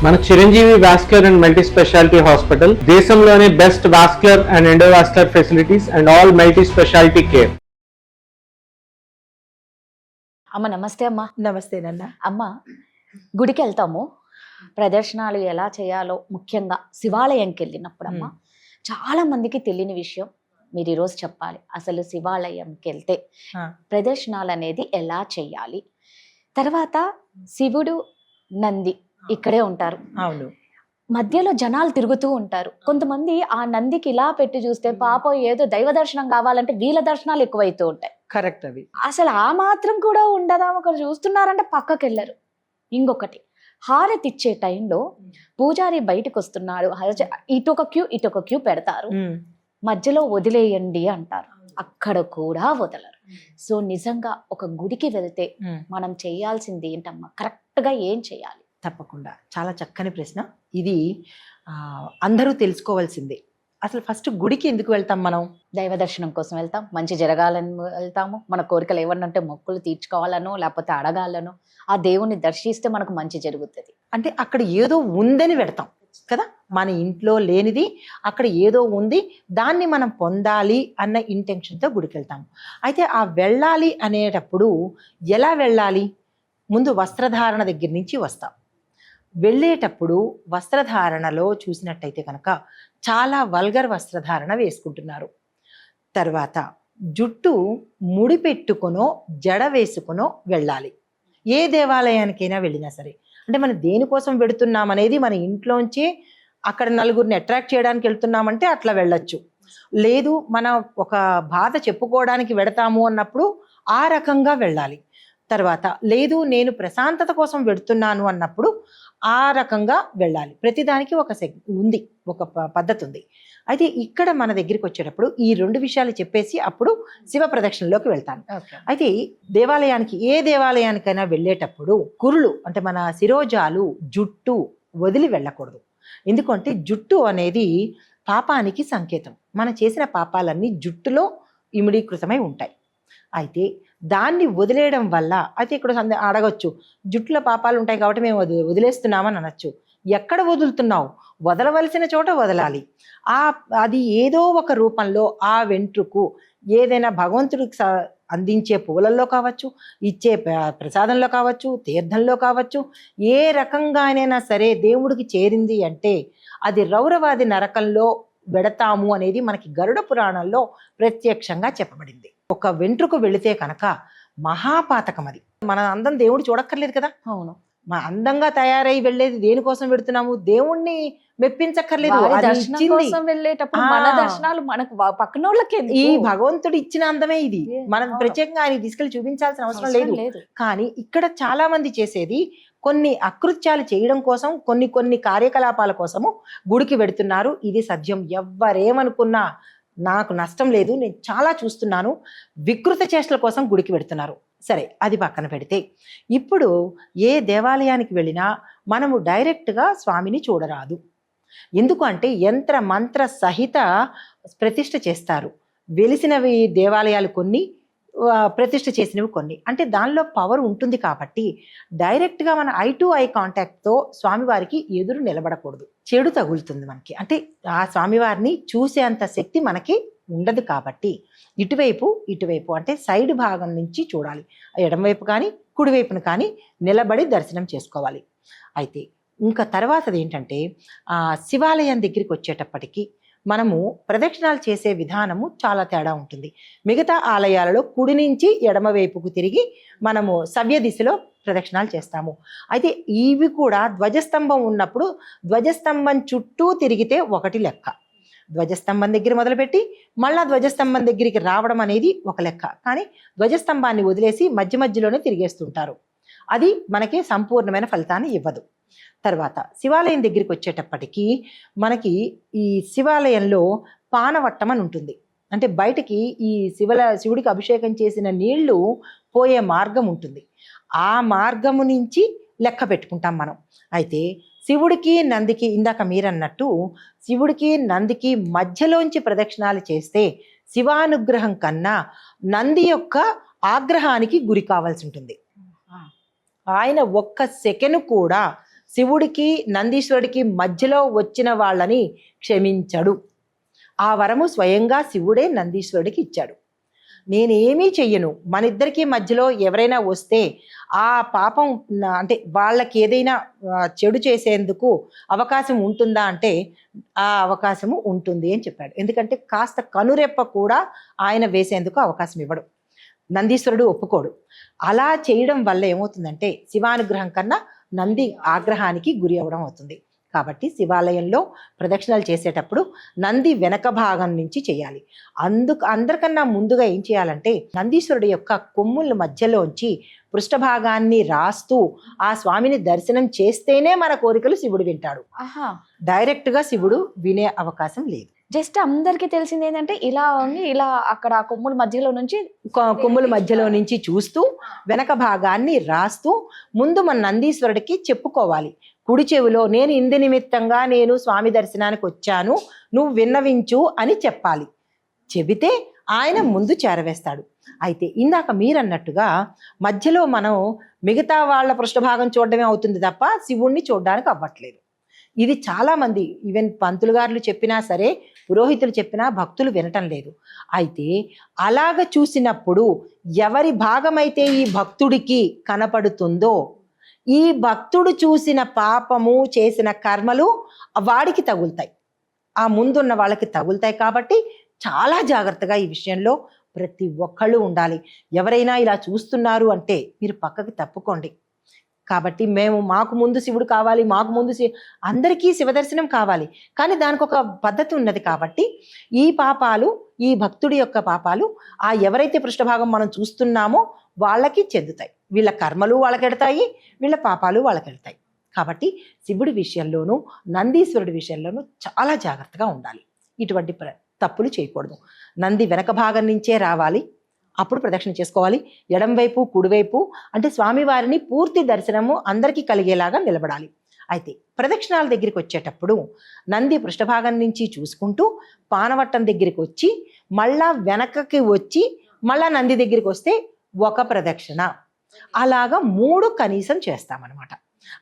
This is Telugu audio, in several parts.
మన Chiranjeevi vascular and multi speciality hospital దేశంలోనే best vascular and endovascular facilities and all multi speciality care. అమ్మ నమస్తే. అమ్మ నమస్తేనన్న. అమ్మ గుడికి వెళ్తాము, ప్రదర్శనలు ఎలా చేయాలో ముఖ్యంగా శివాలయంకి వెళ్ళినప్పుడు అమ్మ చాలా మందికి తెలియని విషయం మీరు ఈరోజు చెప్పాలి. అసలు శివాలయంకి వెళ్తే ప్రదర్శనలు అనేది ఎలా చేయాలి, తర్వాత శివుడు నంది ఇక్కడే ఉంటారు, అవును, మధ్యలో జనాలు తిరుగుతూ ఉంటారు. కొంతమంది ఆ నందికి ఇలా పెట్టి చూస్తే పాపం ఏదో దైవ దర్శనం కావాలంటే వీళ్ళ దర్శనాలు ఎక్కువైతూ ఉంటాయి. కరెక్ట్. అవి అసలు ఆ మాత్రం కూడా ఉండదా, ఒకరు చూస్తున్నారంటే పక్కకి వెళ్ళరు. ఇంకొకటి, హారతి ఇచ్చే టైంలో పూజారి బయటకు వస్తున్నాడు, ఇటొక క్యూ పెడతారు, మధ్యలో వదిలేయండి అంటారు, అక్కడ కూడా వదలరు. సో నిజంగా ఒక గుడికి వెళ్తే మనం చేయాల్సింది ఏంటమ్మా, కరెక్ట్ గా ఏం చేయాలి? తప్పకుండా చాలా చక్కని ప్రశ్న. ఇది అందరూ తెలుసుకోవాల్సిందే. అసలు ఫస్ట్ గుడికి ఎందుకు వెళ్తాం మనం? దైవ దర్శనం కోసం వెళ్తాం, మంచి జరగాలని వెళ్తాము, మన కోరికలు ఏమన్నంటే మొక్కులు తీర్చుకోవాలనో లేకపోతే అడగాలనో, ఆ దేవుణ్ణి దర్శిస్తే మనకు మంచి జరుగుతుంది. అంటే అక్కడ ఏదో ఉందని పెడతాం కదా, మన ఇంట్లో లేనిది అక్కడ ఏదో ఉంది, దాన్ని మనం పొందాలి అన్న ఇంటెన్షన్తో గుడికి వెళ్తాము. అయితే ఆ వెళ్ళాలి అనేటప్పుడు ఎలా వెళ్ళాలి? ముందు వస్త్రధారణ దగ్గర నుంచి వస్తాం. వెళ్ళేటప్పుడు వస్త్రధారణలో చూసినట్టయితే కనుక చాలా వల్గర్ వస్త్రధారణ వేసుకుంటున్నారు. తర్వాత జుట్టు ముడిపెట్టుకునో జడ వేసుకునో వెళ్ళాలి. ఏ దేవాలయానికైనా వెళ్ళినా సరే, అంటే మనం దేనికోసం వెడుతున్నాం అనేది, మన ఇంట్లోంచి అక్కడ నలుగురిని అట్రాక్ట్ చేయడానికి వెళ్తున్నామంటే అట్లా వెళ్ళొచ్చు. లేదు మన ఒక బాధ చెప్పుకోవడానికి వెడతాము అన్నప్పుడు ఆ రకంగా వెళ్ళాలి. తర్వాత లేదు నేను ప్రశాంతత కోసం వెడుతున్నాను అన్నప్పుడు ఆ రకంగా వెళ్ళాలి. ప్రతిదానికి ఒక ఉంది, ఒక పద్ధతి ఉంది. అయితే ఇక్కడ మన దగ్గరికి వచ్చేటప్పుడు ఈ రెండు విషయాలు చెప్పేసి అప్పుడు శివ ప్రదక్షిణలోకి వెళ్తాను. అయితే దేవాలయానికి, ఏ దేవాలయానికైనా వెళ్ళేటప్పుడు కురులు అంటే మన శిరోజాలు, జుట్టు వదిలి వెళ్ళకూడదు. ఎందుకంటే జుట్టు అనేది పాపానికి సంకేతం. మనం చేసిన పాపాలన్నీ జుట్టులో ఇమిడీకృతమై ఉంటాయి. అయితే దాన్ని వదిలేయడం వల్ల, అయితే ఇక్కడ అడగొచ్చు, జుట్టులో పాపాలు ఉంటాయి కాబట్టి మేము వదిలేస్తున్నామని అనొచ్చు. ఎక్కడ వదులుతున్నావు? వదలవలసిన చోట వదలాలి. అది ఏదో ఒక రూపంలో ఆ వెంట్రుకు ఏదైనా భగవంతుడికి అందించే పువ్వులలో కావచ్చు, ఇచ్చే ప్రసాదంలో కావచ్చు, తీర్థంలో కావచ్చు, ఏ రకంగానైనా సరే దేవుడికి చేరింది అంటే అది రౌరవాది నరకంలో వెడతాము అనేది మనకి గరుడ పురాణంలో ప్రత్యక్షంగా చెప్పబడింది. ఒక వెంట్రుకు వెళితే కనుక మహాపాతకం అది. మన అందం దేవుడు చూడక్కర్లేదు కదా. అవును, మన అందంగా తయారై వెళ్ళేది దేనికోసం పెడుతున్నాము? దేవుణ్ణి మెప్పించక్కర్లేదు. వెళ్ళేటప్పుడు మన దర్శనాలు మనకు పక్కనోళ్ళకి, ఈ భగవంతుడు ఇచ్చిన అందమే ఇది. మనం ప్రత్యేకంగా ఆయన తీసుకెళ్లి చూపించాల్సిన అవసరం లేదు. కానీ ఇక్కడ చాలా మంది చేసేది కొన్ని అకృత్యాలు చేయడం కోసం, కొన్ని కార్యకలాపాల కోసము గుడికి వెడుతున్నారు. ఇది సత్యం. ఎవ్వరేమనుకున్నా నాకు నష్టం లేదు, నేను చాలా చూస్తున్నాను. వికృత చేష్టల కోసం గుడికి వెడుతున్నారు. సరే, అది పక్కన పెడితే ఇప్పుడు ఏ దేవాలయానికి వెళ్ళినా మనము డైరెక్ట్గా స్వామిని చూడరాదు. ఎందుకు అంటే యంత్ర మంత్ర సహిత ప్రతిష్ఠ చేస్తారు. వెలిసినవి దేవాలయాలు కొన్ని, ప్రతిష్ఠ చేసినవి కొన్ని. అంటే దానిలో పవర్ ఉంటుంది కాబట్టి డైరెక్ట్గా మన ఐ టు ఐ కాంటాక్ట్తో స్వామివారికి ఎదురు నిలబడకూడదు. చెడు తగులుతుంది మనకి. అంటే ఆ స్వామివారిని చూసేంత శక్తి మనకి ఉండదు కాబట్టి ఇటువైపు అంటే సైడ్ భాగం నుంచి చూడాలి. ఎడమవైపు కానీ కుడివైపును కానీ నిలబడి దర్శనం చేసుకోవాలి. అయితే ఇంకా తర్వాతది ఏంటంటే శివాలయం దగ్గరికి వచ్చేటప్పటికి మనము ప్రదక్షిణాలు చేసే విధానము చాలా తేడా ఉంటుంది. మిగతా ఆలయాలలో కుడి నుంచి ఎడమవైపుకు తిరిగి మనము సవ్య దిశలో ప్రదక్షిణాలు చేస్తాము. అయితే ఇవి కూడా ధ్వజస్తంభం ఉన్నప్పుడు ధ్వజస్తంభం చుట్టూ తిరిగితే ఒకటి లెక్క. ధ్వజస్తంభం దగ్గర మొదలుపెట్టి మళ్ళా ధ్వజస్తంభం దగ్గరికి రావడం అనేది ఒక లెక్క. కానీ ధ్వజస్తంభాన్ని వదిలేసి మధ్యలోనే తిరిగేస్తుంటారు. అది మనకి సంపూర్ణమైన ఫలితాన్ని ఇవ్వదు. తర్వాత శివాలయం దగ్గరికి వచ్చేటప్పటికి మనకి ఈ శివాలయంలో పానవట్టం అని ఉంటుంది. అంటే బయటికి ఈ శివుడికి అభిషేకం చేసిన నీళ్లు పోయే మార్గం ఉంటుంది. ఆ మార్గము నుంచి లెక్క పెట్టుకుంటాం మనం. అయితే శివుడికి నందికి, ఇందాక మీరన్నట్టు శివుడికి నందికి మధ్యలోంచి ప్రదక్షిణాలు చేస్తే శివానుగ్రహం కన్నా నంది యొక్క ఆగ్రహానికి గురి కావాల్సి ఉంటుంది. ఆయన ఒక్క సెకను కూడా శివుడికి నందీశ్వరుడికి మధ్యలో వచ్చిన వాళ్ళని క్షమించడు. ఆ వరము స్వయంగా శివుడే నందీశ్వరుడికి ఇచ్చాడు. నేనేమీ చెయ్యను, మన ఇద్దరికి మధ్యలో ఎవరైనా వస్తే ఆ పాపం అంటే వాళ్ళకి ఏదైనా చెడు చేసేందుకు అవకాశం ఉంటుందా అంటే ఆ అవకాశము ఉంటుంది అని చెప్పాడు. ఎందుకంటే కాస్త కనురెప్ప కూడా ఆయన వేసేందుకు అవకాశం ఇవ్వడు, నందీశ్వరుడు ఒప్పుకోడు. అలా చేయడం వల్ల ఏమవుతుందంటే శివానుగ్రహం కన్నా నంది ఆగ్రహానికి గురి అవ్వడం అవుతుంది. కాబట్టి శివాలయంలో ప్రదక్షిణలు చేసేటప్పుడు నంది వెనక భాగం నుంచి చేయాలి. అందరికన్నా ముందుగా ఏం చేయాలంటే నందీశ్వరుడు యొక్క కొమ్ముల మధ్యలోంచి పృష్ఠభాగాన్ని రాస్తూ ఆ స్వామిని దర్శనం చేస్తేనే మన కోరికలు శివుడు వింటాడు. డైరెక్ట్ గా శివుడు వినే అవకాశం లేదు. జస్ట్ అందరికి తెలిసింది ఏంటంటే ఇలా ఉంది, ఇలా అక్కడ కొమ్ముల మధ్యలో నుంచి చూస్తూ వెనక భాగాన్ని రాస్తూ ముందు మన నందీశ్వరుడికి చెప్పుకోవాలి. కుడి చెవిలో నేను ఇందు నిమిత్తంగా నేను స్వామి దర్శనానికి వచ్చాను, నువ్వు విన్నవించు అని చెప్పాలి. చెబితే ఆయన ముందు చేరవేస్తాడు. అయితే ఇందాక మీరన్నట్టుగా మధ్యలో మనం మిగతా వాళ్ళ పృష్ఠభాగం చూడడమే అవుతుంది తప్ప శివుణ్ణి చూడడానికి అవ్వట్లేదు. ఇది చాలా మంది ఈవెన్ పంతులు గారులు చెప్పినా సరే, పురోహితులు చెప్పినా భక్తులు వినటం లేదు. అయితే అలాగ చూసినప్పుడు ఎవరి భాగమైతే ఈ భక్తుడికి కనపడుతుందో ఈ భక్తుడు చూసిన పాపము చేసిన కర్మలు వాడికి తగులుతాయి, ఆ ముందున్న వాళ్ళకి తగులుతాయి. కాబట్టి చాలా జాగ్రత్తగా ఈ విషయంలో ప్రతి ఒక్కళ్ళు ఉండాలి. ఎవరైనా ఇలా చూస్తున్నారు అంటే మీరు పక్కకి తప్పుకోండి. కాబట్టి మాకు ముందు శివుడు కావాలి, మాకు ముందు అందరికీ శివదర్శనం కావాలి, కానీ దానికి ఒక పద్ధతి ఉన్నది. కాబట్టి ఈ పాపాలు, ఈ భక్తుడి యొక్క పాపాలు ఆ ఎవరైతే పృష్ఠభాగం మనం చూస్తున్నామో వాళ్ళకి చెందుతాయి. వీళ్ళ కర్మలు వాళ్ళకెడతాయి, వీళ్ళ పాపాలు వాళ్ళకెడతాయి. కాబట్టి శివుడి విషయంలోనూ నందీశ్వరుడి విషయంలోనూ చాలా జాగ్రత్తగా ఉండాలి. ఇటువంటి తప్పులు చేయకూడదు. నంది వెనక భాగం నుంచే రావాలి, అప్పుడు ప్రదక్షిణ చేసుకోవాలి. ఎడం వైపు కుడివైపు అంటే స్వామివారిని పూర్తి దర్శనము అందరికీ కలిగేలాగా నిలబడాలి. అయితే ప్రదక్షిణాల దగ్గరికి వచ్చేటప్పుడు నంది పృష్ఠభాగం నుంచి చూసుకుంటూ పానవట్టం దగ్గరికి వచ్చి మళ్ళా వెనకకి వచ్చి మళ్ళా నంది దగ్గరికి వస్తే ఒక ప్రదక్షిణ, అలాగా 3 కనీసం చేస్తామన్నమాట.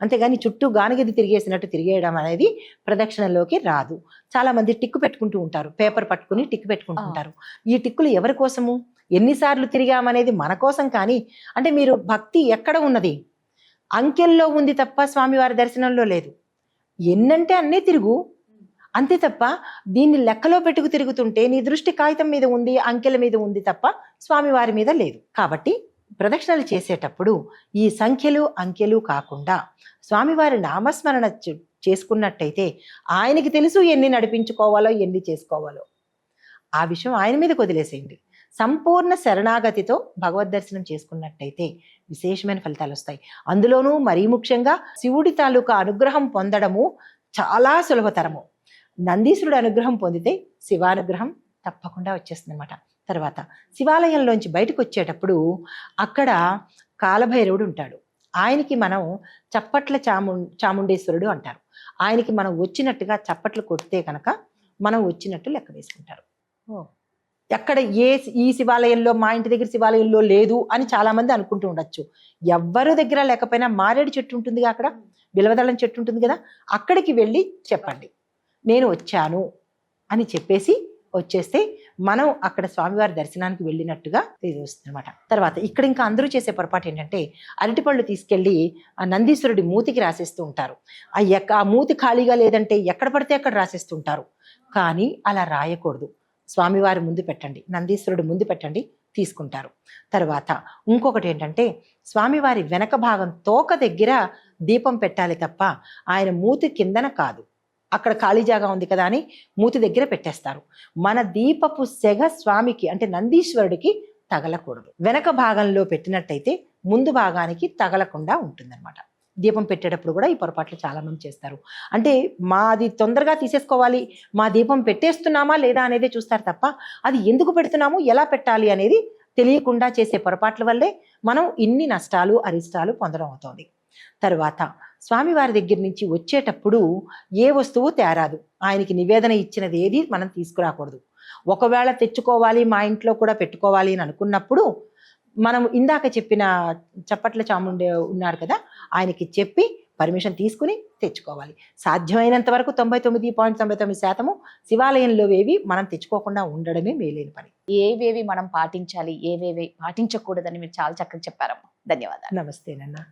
అంతేగాని చుట్టూ గానిగది తిరిగేసినట్టు తిరిగేయడం అనేది ప్రదక్షిణలోకి రాదు. చాలా మంది టిక్కు పెట్టుకుంటూ ఉంటారు, పేపర్ పట్టుకుని టిక్కు పెట్టుకుంటూ ఉంటారు. ఈ టిక్కులు ఎవరి కోసము? ఎన్నిసార్లు తిరిగామనేది మన కోసం. కానీ అంటే మీరు భక్తి ఎక్కడ ఉన్నది? అంకెల్లో ఉంది తప్ప స్వామివారి దర్శనంలో లేదు. ఎన్నంటే అన్నీ తిరుగు, అంతే తప్ప దీన్ని లెక్కలో పెట్టుకు తిరుగుతుంటే నీ దృష్టి కాగితం మీద ఉంది, అంకెల మీద ఉంది తప్ప స్వామివారి మీద లేదు. కాబట్టి ప్రదక్షిణలు చేసేటప్పుడు ఈ సంఖ్యలు అంకెలు కాకుండా స్వామివారి నామస్మరణ చేసుకున్నట్టయితే ఆయనకి తెలుసు ఎన్ని నడిపించుకోవాలో ఎన్ని చేసుకోవాలో. ఆ విషయం ఆయన మీదకి వదిలేసేయండి. సంపూర్ణ శరణాగతితో భగవద్ దర్శనం చేసుకున్నట్టయితే విశేషమైన ఫలితాలు వస్తాయి. అందులోనూ మరీ ముఖ్యంగా శివుడి తాలూకా అనుగ్రహం పొందడము చాలా సులభతరము. నందీశ్వరుడు అనుగ్రహం పొందితే శివానుగ్రహం తప్పకుండా వచ్చేస్తుంది అన్నమాట. తర్వాత శివాలయంలోంచి బయటకు వచ్చేటప్పుడు అక్కడ కాలభైరవుడు ఉంటాడు. ఆయనకి మనం చప్పట్ల చాముండేశ్వరుడు అంటారు. ఆయనకి మనం వచ్చినట్టుగా చప్పట్లు కొడితే కనుక మనం వచ్చినట్టు లెక్క వేసుకుంటారు. ఎక్కడ ఈ శివాలయంలో, మా ఇంటి దగ్గర శివాలయంలో లేదు అని చాలా మంది అనుకుంటూ ఉండొచ్చు. ఎవ్వరు దగ్గర లేకపోయినా మారేడు చెట్టు ఉంటుందిగా, అక్కడ బిలవదళం చెట్టు ఉంటుంది కదా, అక్కడికి వెళ్ళి చెప్పండి నేను వచ్చాను అని చెప్పేసి వచ్చేస్తే మనం అక్కడ స్వామివారి దర్శనానికి వెళ్ళినట్టుగా వస్తుంది అనమాట. తర్వాత ఇక్కడ ఇంకా అందరూ చేసే పొరపాటు ఏంటంటే అరటిపళ్ళు తీసుకెళ్ళి ఆ నందీశ్వరుడి మూతికి రాసేస్తూ ఉంటారు. ఆ మూతి ఖాళీగా లేదంటే ఎక్కడ పడితే అక్కడ రాసేస్తూ ఉంటారు. కానీ అలా రాయకూడదు. స్వామివారి ముందు పెట్టండి, నందీశ్వరుడు ముందు పెట్టండి, తీసుకుంటారు. తర్వాత ఇంకొకటి ఏంటంటే స్వామివారి వెనక భాగం తోక దగ్గర దీపం పెట్టాలి తప్ప ఆయన మూతి కిందన కాదు. అక్కడ ఖాళీ జాగా ఉంది కదా అని మూతి దగ్గర పెట్టేస్తారు. మన దీపపు సెగ స్వామికి అంటే నందీశ్వరుడికి తగలకూడదు. వెనక భాగంలో పెట్టినట్టయితే ముందు భాగానికి తగలకుండా ఉంటుందన్నమాట. దీపం పెట్టేటప్పుడు కూడా ఈ పొరపాట్లు చాలా మంది చేస్తారు. అంటే మాది తొందరగా తీసేసుకోవాలి, మా దీపం పెట్టేస్తున్నామా లేదా అనేది చూస్తారు తప్ప అది ఎందుకు పెడుతున్నాము, ఎలా పెట్టాలి అనేది తెలియకుండా చేసే పొరపాట్ల వల్లే మనం ఇన్ని నష్టాలు అరిష్టాలు పొందడం అవుతుంది. తర్వాత స్వామివారి దగ్గర నుంచి వచ్చేటప్పుడు ఏ వస్తువు తేరాదు. ఆయనకి నివేదన ఇచ్చినది ఏది మనం తీసుకురాకూడదు. ఒకవేళ తెచ్చుకోవాలి, మా ఇంట్లో కూడా పెట్టుకోవాలి అని అనుకున్నప్పుడు మనం ఇందాక చెప్పిన చప్పట్ల చాముండే ఉన్నారు కదా, ఆయనకి చెప్పి పర్మిషన్ తీసుకుని తెచ్చుకోవాలి. సాధ్యమైనంత వరకు 99.99% శివాలయంలో వేవి మనం తెచ్చుకోకుండా ఉండడమే మేలైన పని. ఏవేవి మనం పాటించాలి, ఏవేవి పాటించకూడదని మీరు చాలా చక్కగా చెప్పారమ్మా. ధన్యవాదాలు. నమస్తేనన్నా.